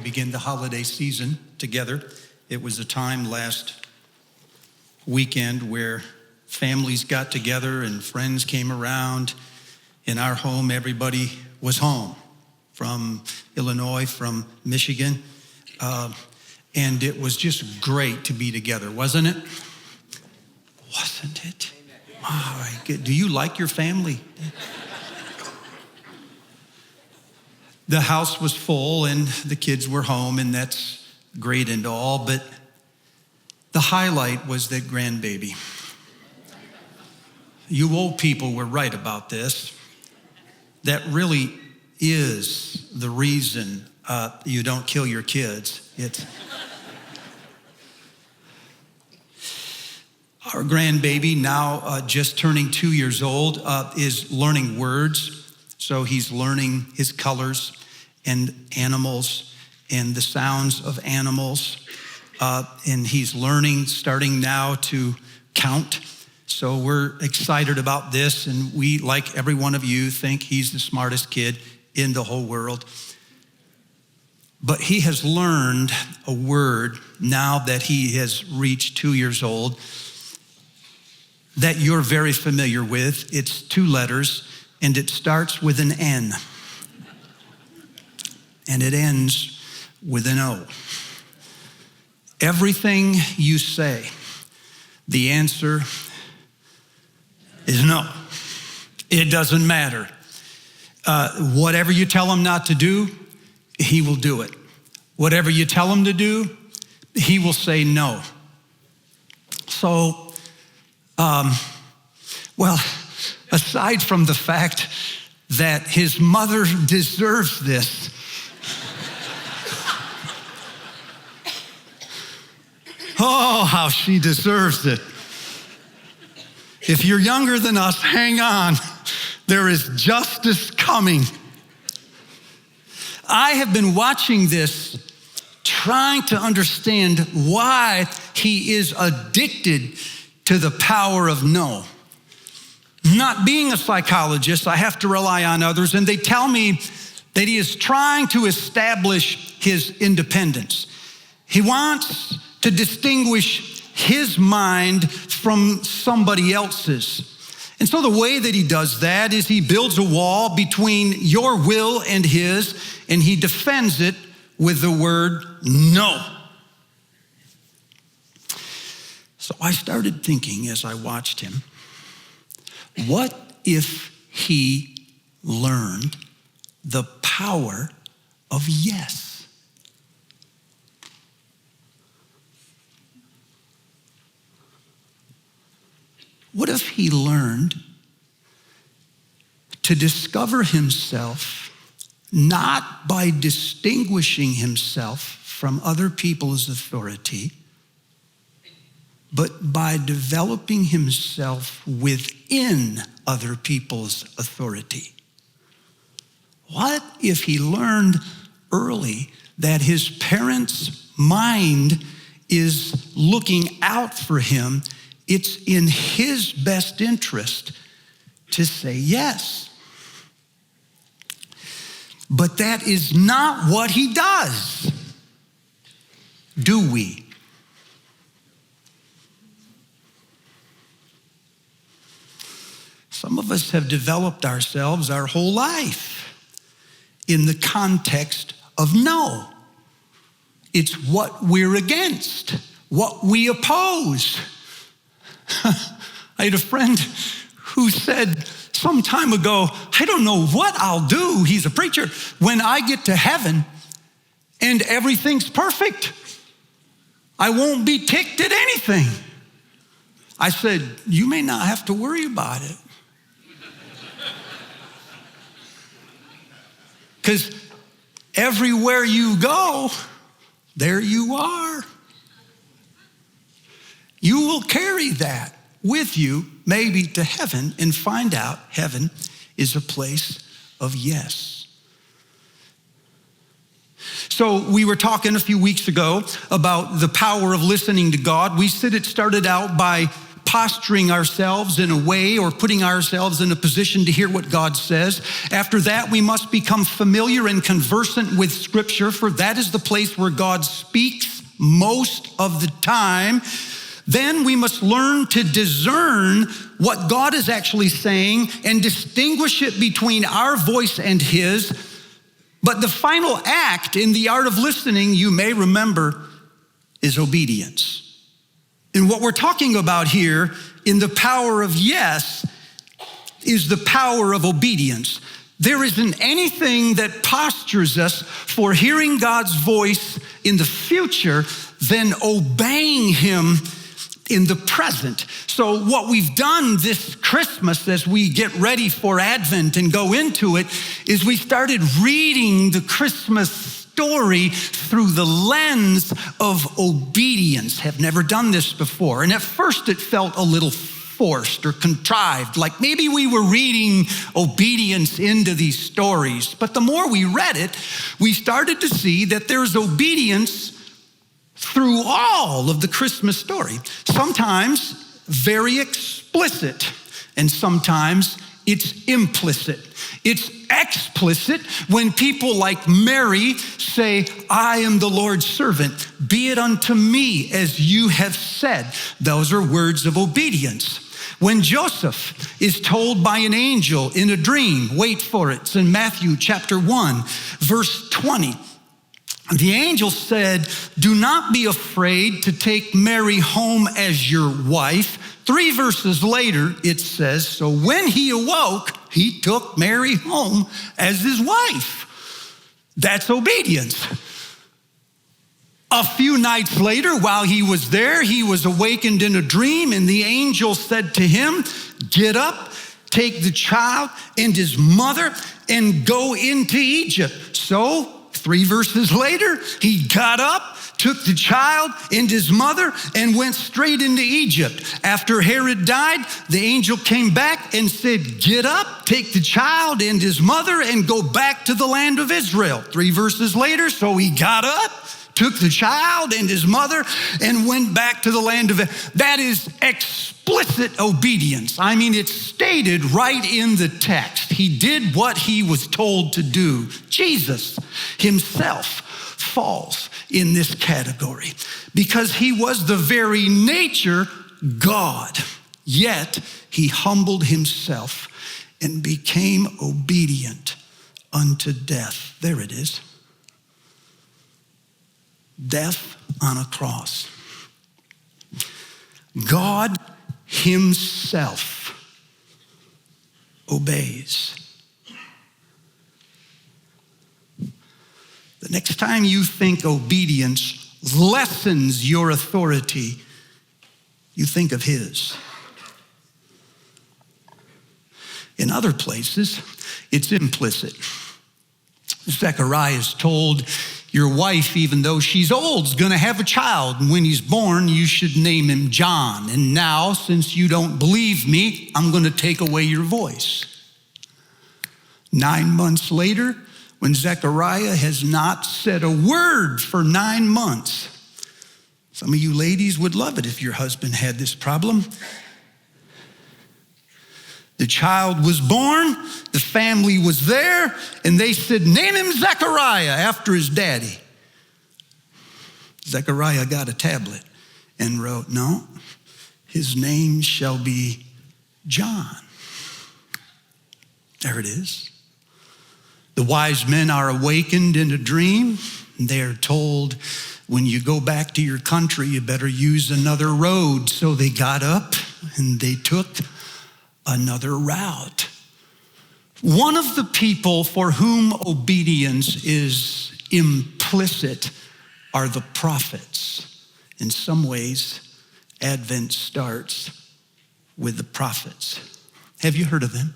begin the holiday season together. It was a time last weekend where families got together and friends came around. In our home, everybody was home from Illinois, from Michigan. And it was just great to be together, wasn't it? Wasn't it? All right, good. Do you like your family? The house was full and the kids were home, and that's great and all, but the highlight was that grandbaby. You old people were right about this. That really is the reason you don't kill your kids. Our grandbaby, now just turning 2 years old, is learning words. So he's learning his colors and animals and the sounds of animals. And he's learning, starting now, to count. So we're excited about this. And we, like every one of you, think he's the smartest kid in the whole world. But he has learned a word now that he has reached 2 years old that you're very familiar with. It's 2 letters. And it starts with an N, and it ends with an O. Everything you say, the answer is no. It doesn't matter. Whatever you tell him not to do, he will do it. Whatever you tell him to do, he will say no. So, aside from the fact that his mother deserves this, oh, how she deserves it. If you're younger than us, hang on. There is justice coming. I have been watching this, trying to understand why he is addicted to the power of no. Not being a psychologist, I have to rely on others, and they tell me that he is trying to establish his independence. He wants to distinguish his mind from somebody else's. And so the way that he does that is he builds a wall between your will and his, and he defends it with the word no. So I started thinking as I watched him, what if he learned the power of yes? What if he learned to discover himself not by distinguishing himself from other people's authority, but by developing himself within other people's authority? What if he learned early that his parents' mind is looking out for him? It's in his best interest to say yes. But that is not what he does, do we? Some of us have developed ourselves our whole life in the context of no. It's what we're against, what we oppose. I had a friend who said some time ago, I don't know what I'll do, he's a preacher, when I get to heaven and everything's perfect. I won't be ticked at anything. I said, you may not have to worry about it. Because everywhere you go, there you are. You will carry that with you, maybe to heaven, and find out heaven is a place of yes. So we were talking a few weeks ago about the power of listening to God. We said it started out by posturing ourselves in a way or putting ourselves in a position to hear what God says. After that, we must become familiar and conversant with Scripture, for that is the place where God speaks most of the time. Then we must learn to discern what God is actually saying and distinguish it between our voice and His. But the final act in the art of listening, you may remember, is obedience. And what we're talking about here in the power of yes is the power of obedience. There isn't anything that postures us for hearing God's voice in the future than obeying Him in the present. So what we've done this Christmas as we get ready for Advent and go into it is we started reading the Christmas story through the lens of obedience. Have never done this before. And at first it felt a little forced or contrived, like maybe we were reading obedience into these stories. But the more we read it, we started to see that there's obedience through all of the Christmas story. Sometimes very explicit, and sometimes it's implicit. It's explicit when people like Mary say, I am the Lord's servant. Be it unto me as you have said. Those are words of obedience. When Joseph is told by an angel in a dream, wait for it, it's in Matthew chapter 1, verse 20. The angel said, do not be afraid to take Mary home as your wife. 3 verses later, it says, so when he awoke, he took Mary home as his wife. That's obedience. A few nights later, while he was there, he was awakened in a dream, and the angel said to him, get up, take the child and his mother, and go into Egypt. So 3 verses later, he got up, took the child and his mother, and went straight into Egypt. After Herod died, the angel came back and said, get up, take the child and his mother, and go back to the land of Israel. 3 verses later, so he got up, took the child and his mother, and went back to the land of Israel. That is explicit obedience. I mean, it's stated right in the text. He did what he was told to do. Jesus himself falls in this category because he was the very nature God, yet he humbled himself and became obedient unto death. There it is. Death on a cross. God himself obeys. The next time you think obedience lessens your authority, you think of his. In other places, it's implicit. Zechariah is told, your wife, even though she's old, is going to have a child. And when he's born, you should name him John. And now, since you don't believe me, I'm going to take away your voice. 9 months later, when Zechariah has not said a word for 9 months, some of you ladies would love it if your husband had this problem. The child was born, the family was there, and they said, name him Zechariah after his daddy. Zechariah got a tablet and wrote, no, his name shall be John. There it is. The wise men are awakened in a dream. They're told, when you go back to your country, you better use another road. So they got up and they took another route. One of the people for whom obedience is implicit are the prophets. In some ways, Advent starts with the prophets. Have you heard of them?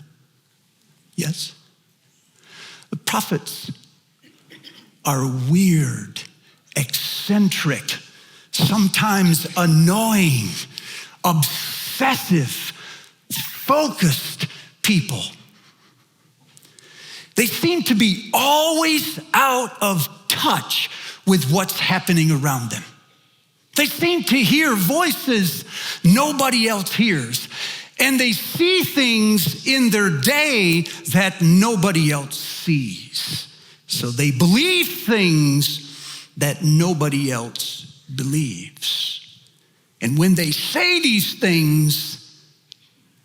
Yes? The prophets are weird, eccentric, sometimes annoying, obsessive, focused people. They seem to be always out of touch with what's happening around them. They seem to hear voices nobody else hears. And they see things in their day that nobody else sees. So they believe things that nobody else believes. And when they say these things,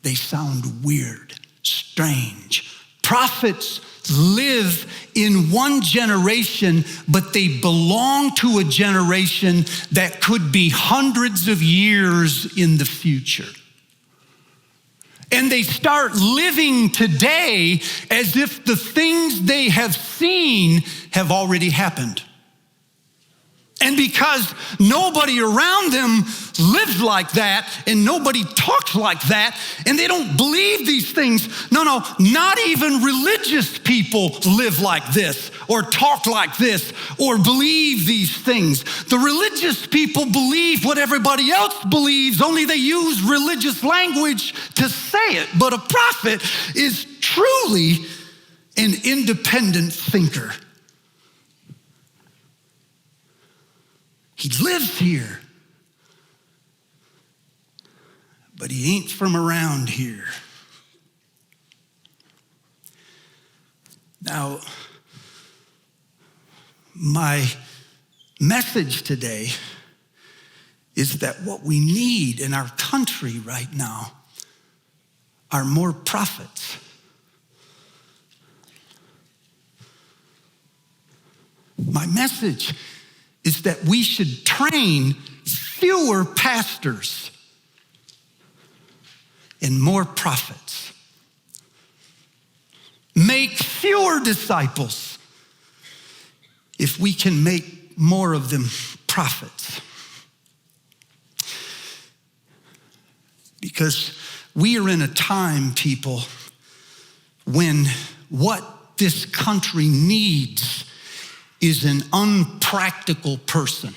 they sound weird, strange. Prophets live in one generation, but they belong to a generation that could be hundreds of years in the future. And they start living today as if the things they have seen have already happened. And because nobody around them lives like that and nobody talks like that and they don't believe these things. No, not even religious people live like this or talk like this or believe these things. The religious people believe what everybody else believes, only they use religious language to say it. But a prophet is truly an independent thinker. He lives here, but he ain't from around here. Now, my message today is that what we need in our country right now are more prophets. My message is that we should train fewer pastors and more prophets. Make fewer disciples if we can make more of them prophets. Because we are in a time, people, when what this country needs is an unpractical person.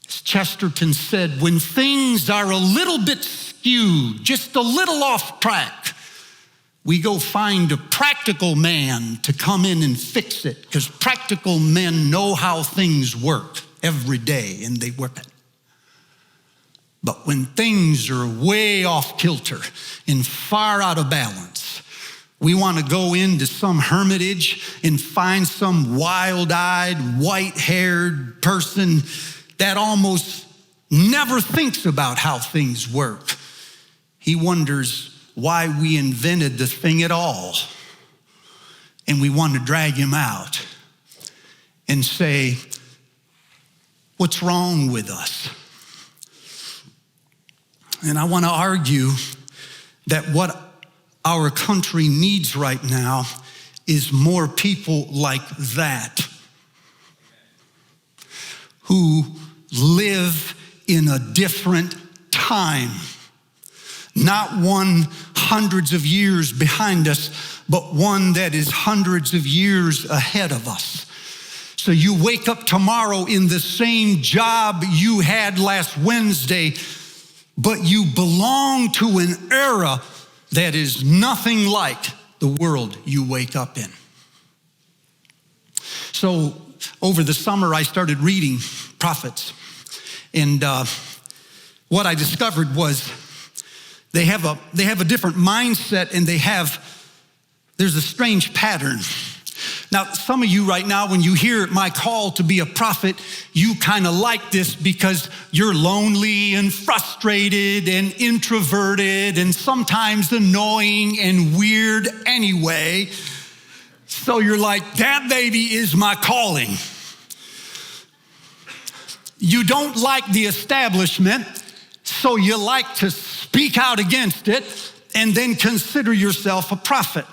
As Chesterton said, when things are a little bit skewed, just a little off track, we go find a practical man to come in and fix it, because practical men know how things work every day and they work it. But when things are way off kilter and far out of balance, we want to go into some hermitage and find some wild-eyed, white-haired person that almost never thinks about how things work. He wonders why we invented the thing at all. And we want to drag him out and say, what's wrong with us? And I want to argue that what our country needs right now is more people like that, who live in a different time. Not one hundreds of years behind us, but one that is hundreds of years ahead of us. So you wake up tomorrow in the same job you had last Wednesday, but you belong to an era that is nothing like the world you wake up in. So over the summer, I started reading prophets. And what I discovered was they have a different mindset, and there's a strange pattern. Now, some of you right now, when you hear my call to be a prophet, you kind of like this because you're lonely and frustrated and introverted and sometimes annoying and weird anyway. So you're like, that baby is my calling. You don't like the establishment, so you like to speak out against it and then consider yourself a prophet.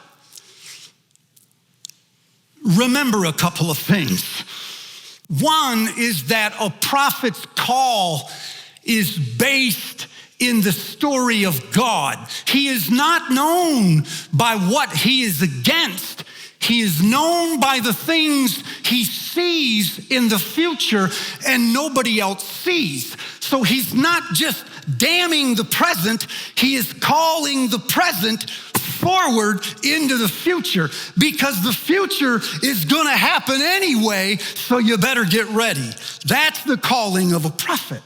Remember a couple of things. One is that a prophet's call is based in the story of God. He is not known by what he is against. He is known by the things he sees in the future and nobody else sees. So he's not just damning the present, he is calling the present forward into the future, because the future is going to happen anyway, so you better get ready. That's the calling of a prophet.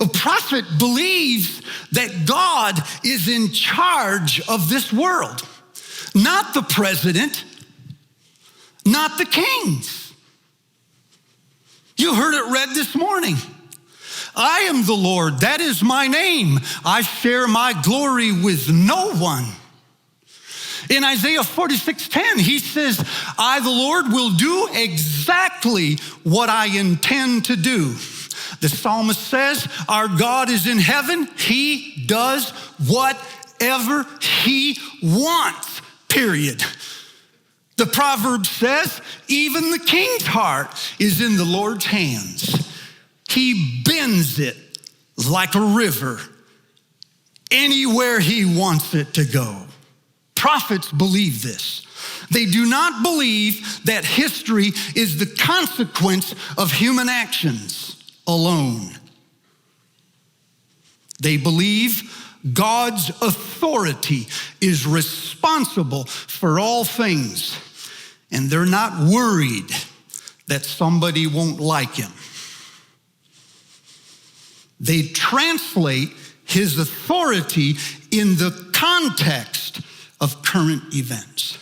A prophet believes that God is in charge of this world, not the president, not the kings. You heard it read this morning. I am the Lord, that is my name. I share my glory with no one. In Isaiah 46:10, he says, I, the Lord, will do exactly what I intend to do. The psalmist says, our God is in heaven. He does whatever he wants, period. The proverb says, even the king's heart is in the Lord's hands. He bends it like a river anywhere he wants it to go. Prophets believe this. They do not believe that history is the consequence of human actions alone. They believe God's authority is responsible for all things, and they're not worried that somebody won't like him. They translate his authority in the context of current events.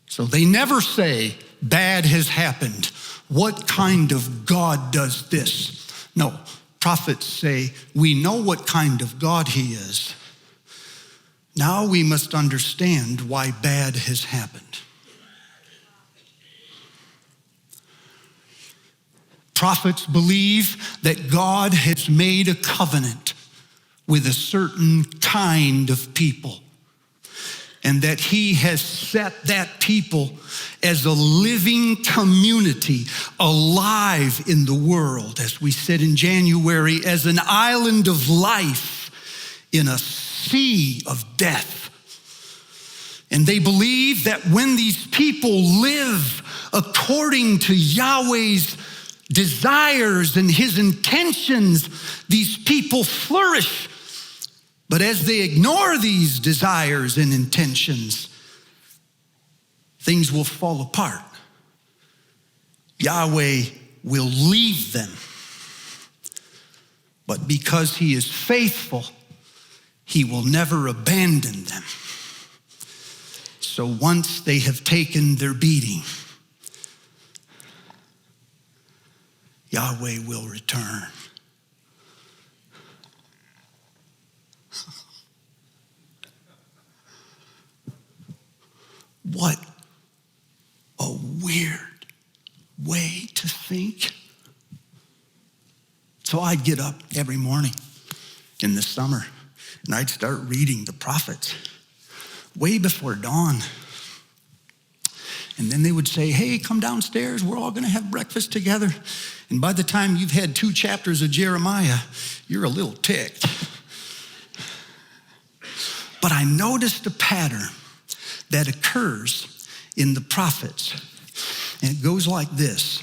So they never say, bad has happened. What kind of God does this? No, prophets say, we know what kind of God he is. Now we must understand why bad has happened. Prophets believe that God has made a covenant with a certain kind of people, and that he has set that people as a living community, alive in the world, as we said in January, as an island of life in a sea of death. And they believe that when these people live according to Yahweh's desires and his intentions, these people flourish. But as they ignore these desires and intentions, things will fall apart. Yahweh will leave them. But because he is faithful, he will never abandon them. So once they have taken their beating, Yahweh will return. What a weird way to think. So I'd get up every morning in the summer and I'd start reading the prophets way before dawn. And then they would say, hey, come downstairs. We're all going to have breakfast together. And by the time you've had 2 chapters of Jeremiah, you're a little ticked. But I noticed a pattern that occurs in the prophets. And it goes like this.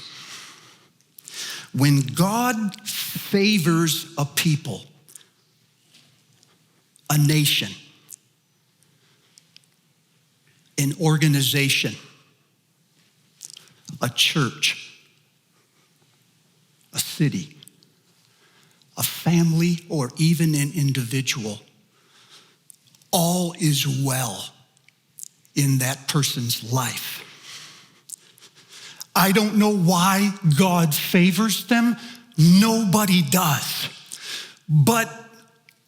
When God favors a people, a nation, an organization, a church, a city, a family, or even an individual, all is well in that person's life. I don't know why God favors them. Nobody does. But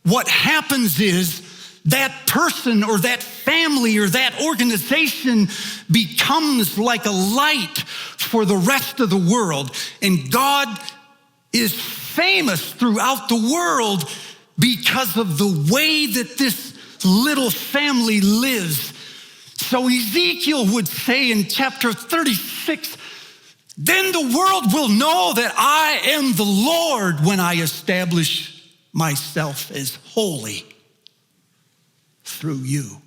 what happens is that person or that family or that organization becomes like a light for the rest of the world. And God is famous throughout the world because of the way that this little family lives. So Ezekiel would say in chapter 36, then the world will know that I am the Lord when I establish myself as holy through you.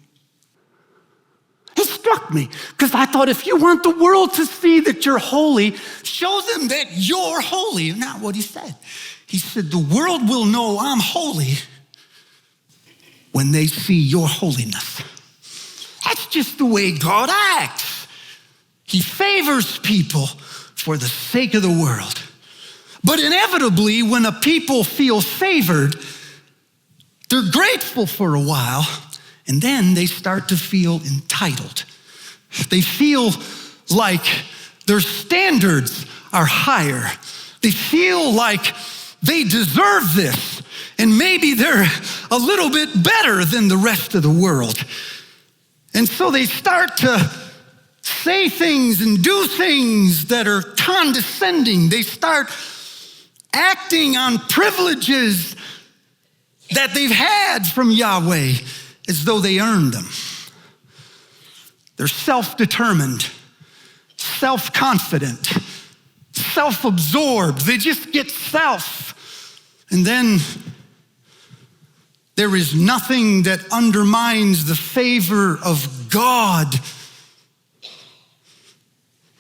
It struck me because I thought, if you want the world to see that you're holy, show them that you're holy. Not what he said. He said, the world will know I'm holy when they see your holiness. That's just the way God acts. He favors people for the sake of the world. But inevitably, when a people feel favored, they're grateful for a while, and then they start to feel entitled. They feel like their standards are higher. They feel like they deserve this, and maybe they're a little bit better than the rest of the world. And so they start to say things and do things that are condescending. They start acting on privileges that they've had from Yahweh as though they earned them. They're self-determined, self-confident, self-absorbed. They just get self. And then there is nothing that undermines the favor of God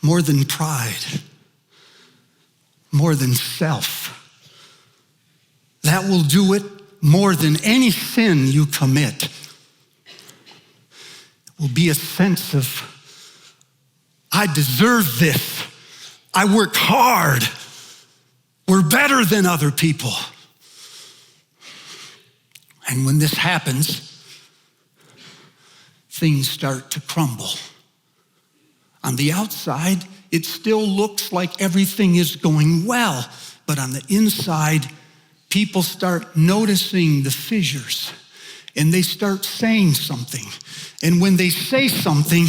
more than pride, more than self. That will do it more than any sin you commit. It will be a sense of, I deserve this. I worked hard. We're better than other people. And when this happens, things start to crumble. On the outside, it still looks like everything is going well, but on the inside, people start noticing the fissures, and they start saying something. And when they say something,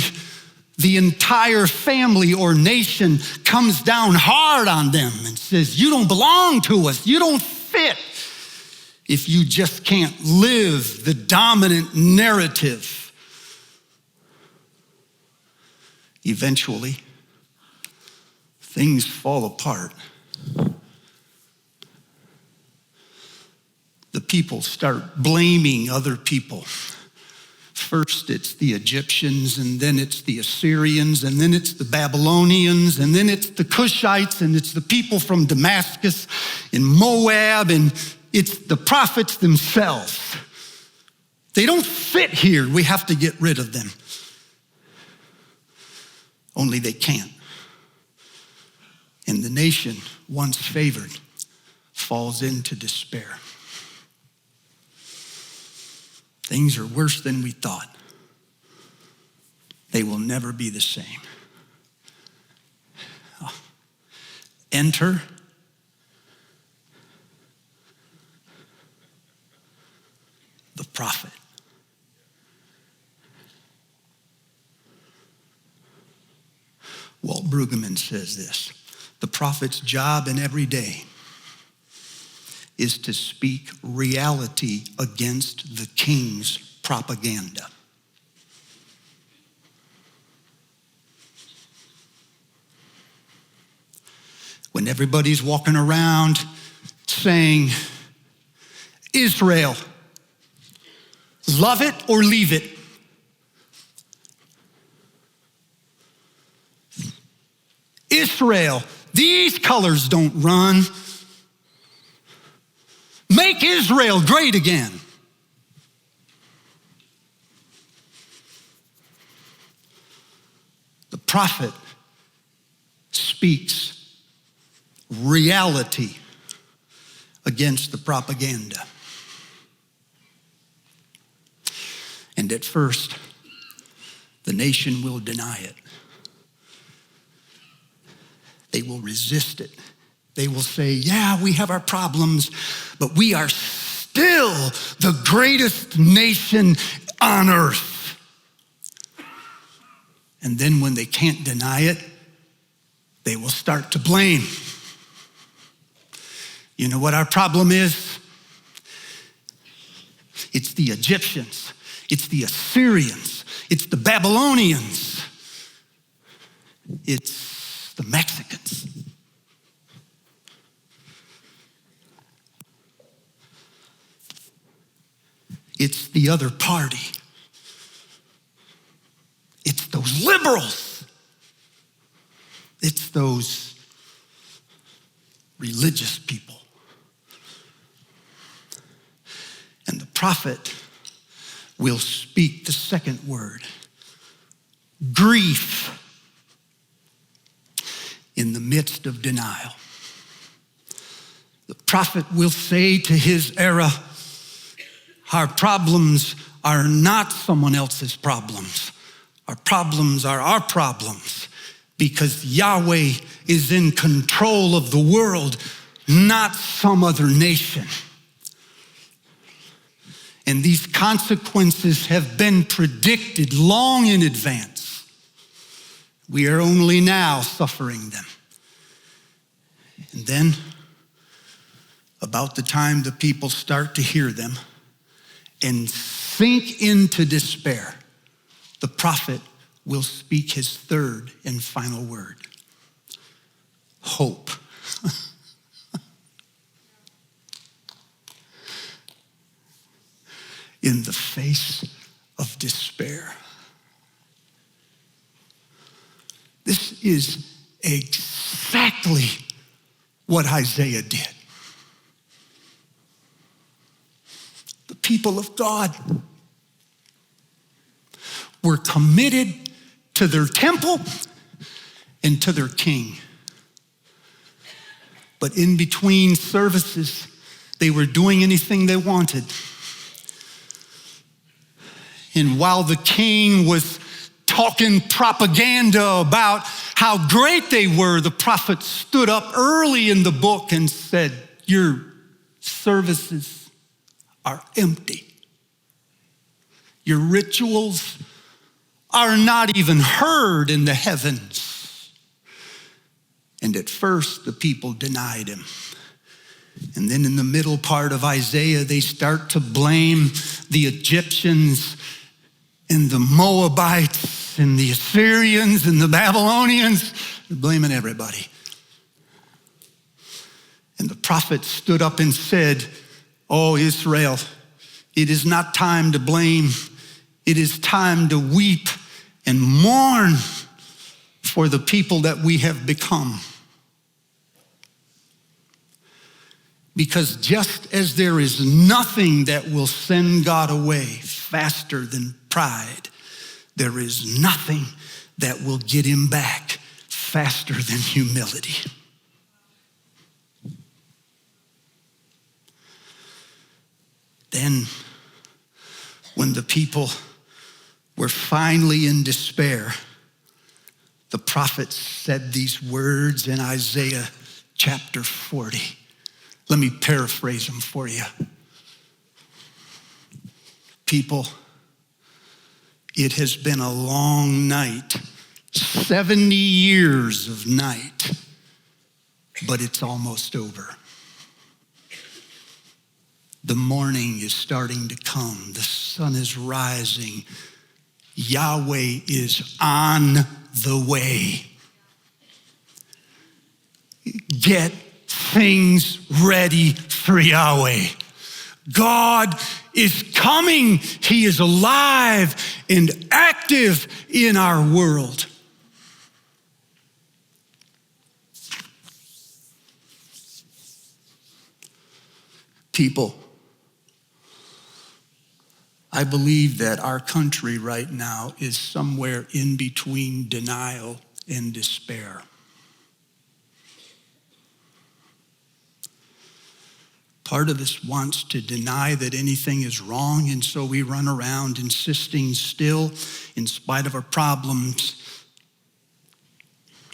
the entire family or nation comes down hard on them and says, you don't belong to us, you don't fit. If you just can't live the dominant narrative, eventually things fall apart. The people start blaming other people. First it's the Egyptians, and then it's the Assyrians, and then it's the Babylonians, and then it's the Cushites, and it's the people from Damascus and Moab, and it's the prophets themselves. They don't fit here. We have to get rid of them. Only they can't. And the nation, once favored, falls into despair. Things are worse than we thought. They will never be the same. Enter the prophet. Walt Brueggemann says this: the prophet's job in every day is to speak reality against the king's propaganda. When everybody's walking around saying, Israel, love it or leave it. Israel, these colors don't run. Make Israel great again. The prophet speaks reality against the propaganda. And at first, the nation will deny it. They will resist it. They will say, yeah, we have our problems, but we are still the greatest nation on earth. And then when they can't deny it, they will start to blame. You know what our problem is? It's the Egyptians. It's the Assyrians. It's the Babylonians. It's the Mexicans. It's the other party. It's those liberals. It's those religious people. And the prophet will speak the second word, grief, in the midst midst of denial. The prophet will say to his era, our problems are not someone else's problems. Our problems are our problems because Yahweh is in control of the world, not some other nation. And these consequences have been predicted long in advance. We are only now suffering them. And then, about the time the people start to hear them and sink into despair, the prophet will speak his third and final word: hope. In the face of despair. This is exactly what Isaiah did. The people of God were committed to their temple and to their king. But in between services, they were doing anything they wanted. And while the king was talking propaganda about how great they were, the prophet stood up early in the book and said, your services are empty. Your rituals are not even heard in the heavens. And at first, the people denied him. And then in the middle part of Isaiah, they start to blame the Egyptians and the Moabites and the Assyrians and the Babylonians. They're blaming everybody. And the prophet stood up and said, oh, Israel, it is not time to blame. It is time to weep and mourn for the people that we have become. Because just as there is nothing that will send God away faster than pride, there is nothing that will get him back faster than humility. Then, when the people were finally in despair, the prophet said these words in Isaiah chapter 40. Let me paraphrase them for you. People, it has been a long night, 70 years of night, but it's almost over. The morning is starting to come. The sun is rising. Yahweh is on the way. Get things ready for Yahweh. God is coming. He is alive and active in our world. People, I believe that our country right now is somewhere in between denial and despair. Part of us wants to deny that anything is wrong, and so we run around insisting still, in spite of our problems,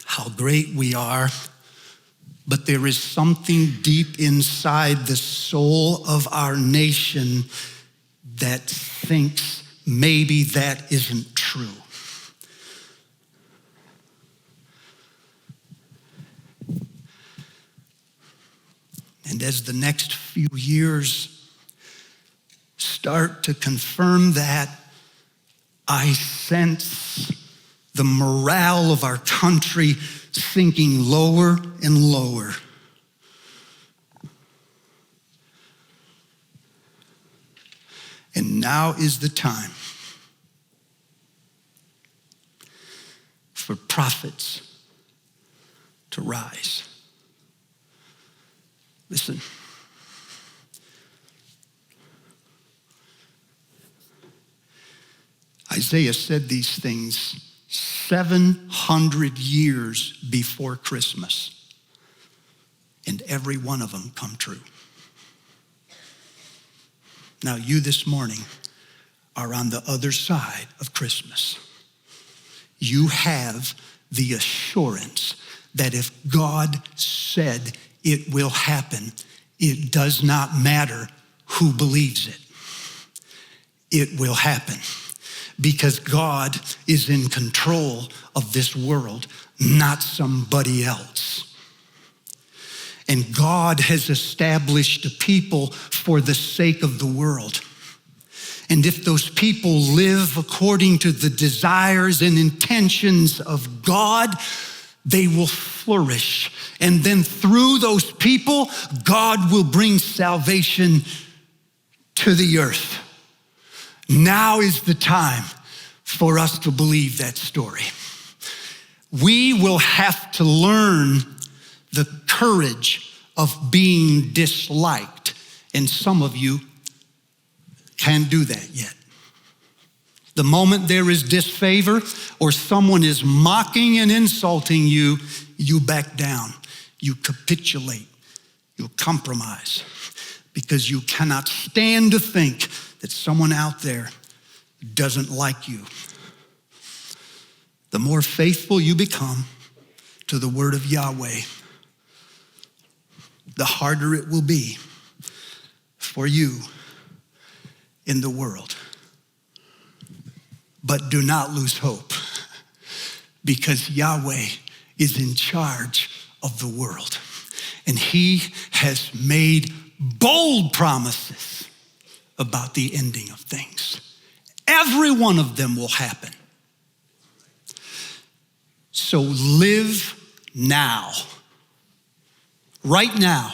how great we are. But there is something deep inside the soul of our nation that thinks maybe that isn't true. And as the next few years start to confirm that, I sense the morale of our country sinking lower and lower. And now is the time for prophets to rise. Listen. Isaiah said these things 700 years before Christmas. And every one of them come true. Now you this morning are on the other side of Christmas. You have the assurance that if God said it will happen, it does not matter who believes it. It will happen because God is in control of this world, not somebody else. And God has established a people for the sake of the world. And if those people live according to the desires and intentions of God, they will flourish. And then through those people, God will bring salvation to the earth. Now is the time for us to believe that story. We will have to learn the courage of being disliked. And some of you can't do that yet. The moment there is disfavor or someone is mocking and insulting you, you back down, you capitulate, you compromise, because you cannot stand to think that someone out there doesn't like you. The more faithful you become to the word of Yahweh, the harder it will be for you in the world. But do not lose hope, because Yahweh is in charge of the world. And he has made bold promises about the ending of things. Every one of them will happen. So live now, right now,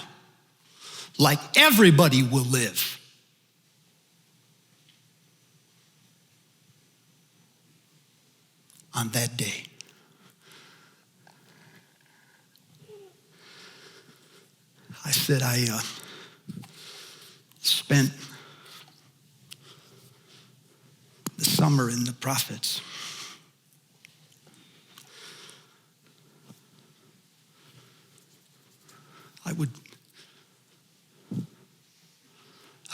like everybody will live. On that day. I said I spent the summer in the prophets. I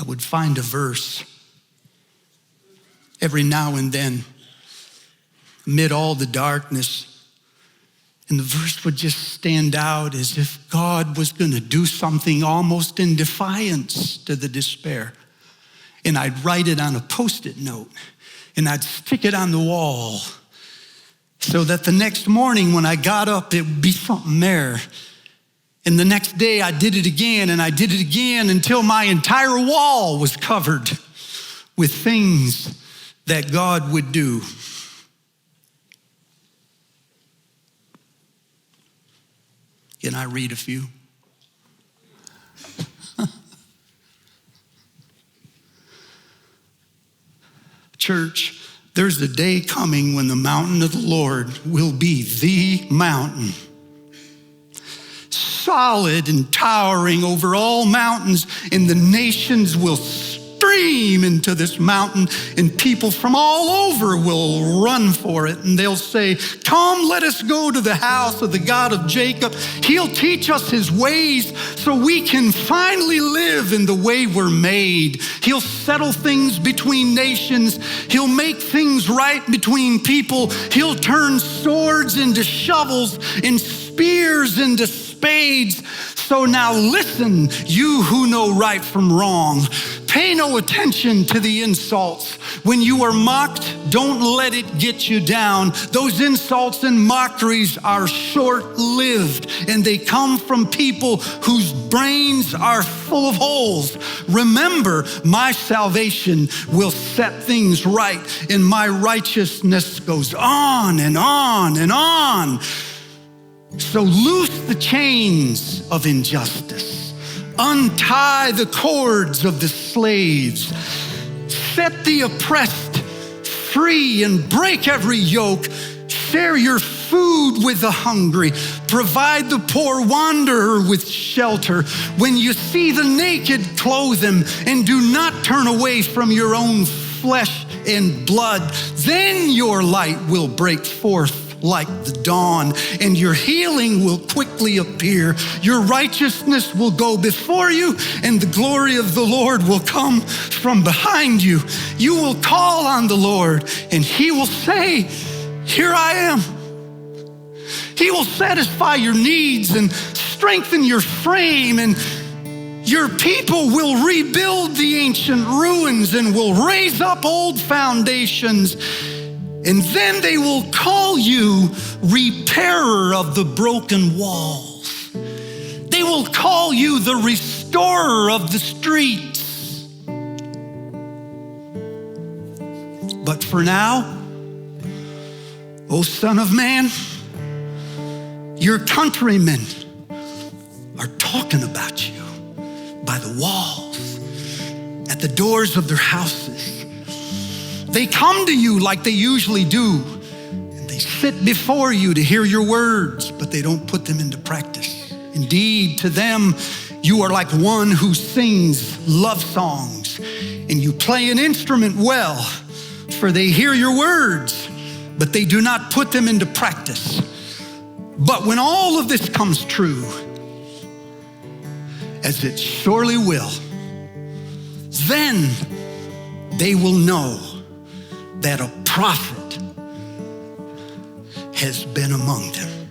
would find a verse every now and then amid all the darkness, and the verse would just stand out as if God was going to do something almost in defiance to the despair. And I'd write it on a Post-it note, and I'd stick it on the wall so that the next morning when I got up, it would be something there. And the next day I did it again, and I did it again until my entire wall was covered with things that God would do. Can I read a few? Church, there's a day coming when the mountain of the Lord will be the mountain. Solid and towering over all mountains, and the nations will stream into this mountain, and people from all over will run for it, and they'll say, "Come, let us go to the house of the God of Jacob. He'll teach us his ways so we can finally live in the way we're made. He'll settle things between nations. He'll make things right between people. He'll turn swords into shovels and spears into spades. So now listen, you who know right from wrong. Pay no attention to the insults. When you are mocked, don't let it get you down. Those insults and mockeries are short-lived, and they come from people whose brains are full of holes. Remember, my salvation will set things right, and my righteousness goes on and on and on. So loose the chains of injustice. Untie the cords of the slaves. Set the oppressed free and break every yoke. Share your food with the hungry. Provide the poor wanderer with shelter. When you see the naked, clothe them, and do not turn away from your own flesh and blood. Then your light will break forth like the dawn, and your healing will quickly appear. Your righteousness will go before you, and the glory of the Lord will come from behind you. You will call on the Lord, and he will say, here I am. He will satisfy your needs and strengthen your frame, and your people will rebuild the ancient ruins and will raise up old foundations. And then they will call you repairer of the broken walls. They will call you the restorer of the streets. But for now, O Son of Man, your countrymen are talking about you by the walls, at the doors of their houses. They come to you like they usually do, and they sit before you to hear your words, but they don't put them into practice. Indeed, to them, you are like one who sings love songs, and you play an instrument well, for they hear your words, but they do not put them into practice. But when all of this comes true, as it surely will, then they will know that a prophet has been among them.